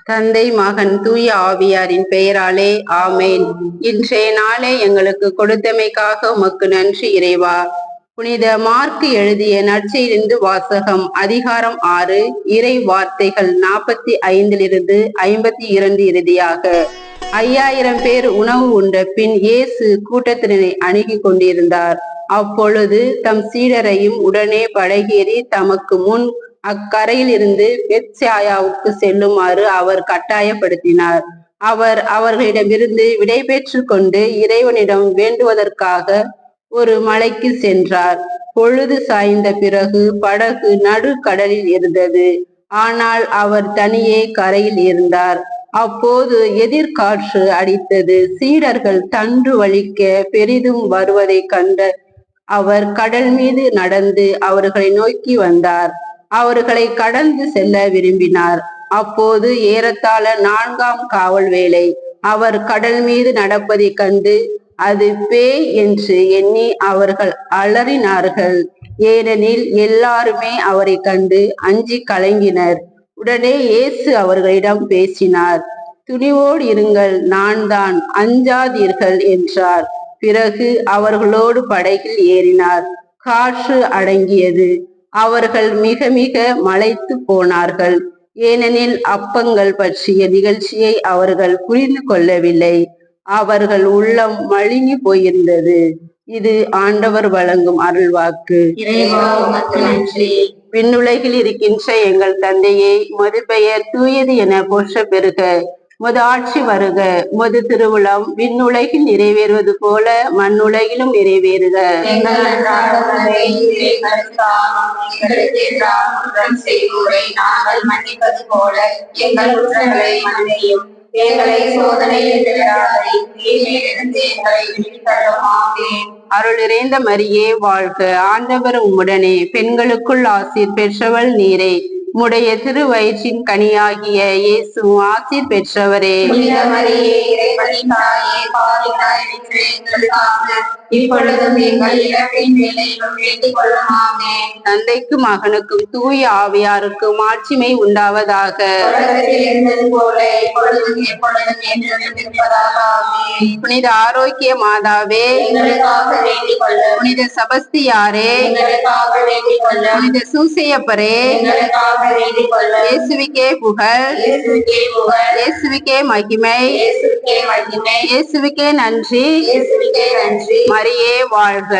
தந்தை, மகன், தூய ஆவியாரின் பெயராலே ஆமேன். இன்றைய நாளை எங்களுக்கு கொடுத்தமைக்காக உமக்கு நன்றி இறைவா. புனித மார்க்கு எழுதிய நற்செய்தியிலிருந்து வாசகம். அதிகாரம் 6, இறை வார்த்தைகள் 45 52 இறுதியாக. 5000 பேர் உணவு உண்ட பின் இயேசு கூட்டத்தினரை அணுகி கொண்டிருந்தார். அப்பொழுது தம் சீடரையும் உடனே படகேறி தமக்கு முன் அக்கரையில் இருந்து பெத்சாயாவுக்கு செல்லுமாறு அவர் கட்டாயப்படுத்தினார். அவர் அவர்களிடமிருந்து விடை பெற்று கொண்டு இறைவனிடம் வேண்டுவதற்காக ஒரு மலைக்கு சென்றார். பொழுது சாய்ந்த பிறகு படகு நடு கடலில் இருந்தது. ஆனால் அவர் தனியே கரையில் இருந்தார். அப்போது எதிர்காற்று அடித்தது. சீடர்கள் தண்டு வலிக்க பெரிதும் வருவதை கண்ட அவர் கடல் மீது நடந்து அவர்களை நோக்கி வந்தார். அவர்களை கடந்து செல்ல விரும்பினார். அப்போது ஏறத்தாழ 4ஆம் காவல் வேளை. அவர் கடல் மீது நடப்பதை கண்டு அது பேய் என்று எண்ணி அவர்கள் அலறினார்கள். ஏனெனில் எல்லாருமே அவரை கண்டு அஞ்சி கலங்கினர். உடனே இயேசு அவர்களிடம் பேசினார். துணிவோடு இருங்கள், நான் தான், அஞ்சாதீர்கள் என்றார். பிறகு அவர்களோடு படகில் ஏறினார். காற்று அடங்கியது. அவர்கள் மிக மிக மலைத்து போனார்கள். ஏனெனில் அப்பங்கள் பற்றிய நிகழ்ச்சியை அவர்கள் புரிந்து கொள்ளவில்லை. அவர்கள் உள்ளம் மழுங்கி போயிருந்தது. இது ஆண்டவர் வழங்கும் அருள்வாக்கு. விண்ணுலகில் இருக்கின்ற எங்கள் தந்தையே, உமது பெயர் தூயது என போற்ற பெறுக. உமது ஆட்சி வருக. உமது திருவுளம் விண்ணுலகில் நிறைவேறுவது போல மண்ணுலகிலும் நிறைவேறுக. அருள் நிறைந்த மரியே வாழ்க. ஆண்டவர் உம்முடனே, பெண்களுக்குள் ஆசீர் பெற்றவள் நீரே. உம்முடைய திருவயிற்றின் கனியாகிய இயேசு ஆசீர் பெற்றவரே. தந்தைக்கும் மகனுக்கும் தூய ஆவியாருக்கும் ஆட்சிமை உண்டாவதாக. புனித ஆரோக்கிய மாதாவே, புனித செபஸ்தியாரே, புனித சூசையப்பரே, இயேசுவுக்கே புகழ், இயேசுவுக்கே மகிமை, இயேசுவுக்கே நன்றி. மரியே வாழ்க.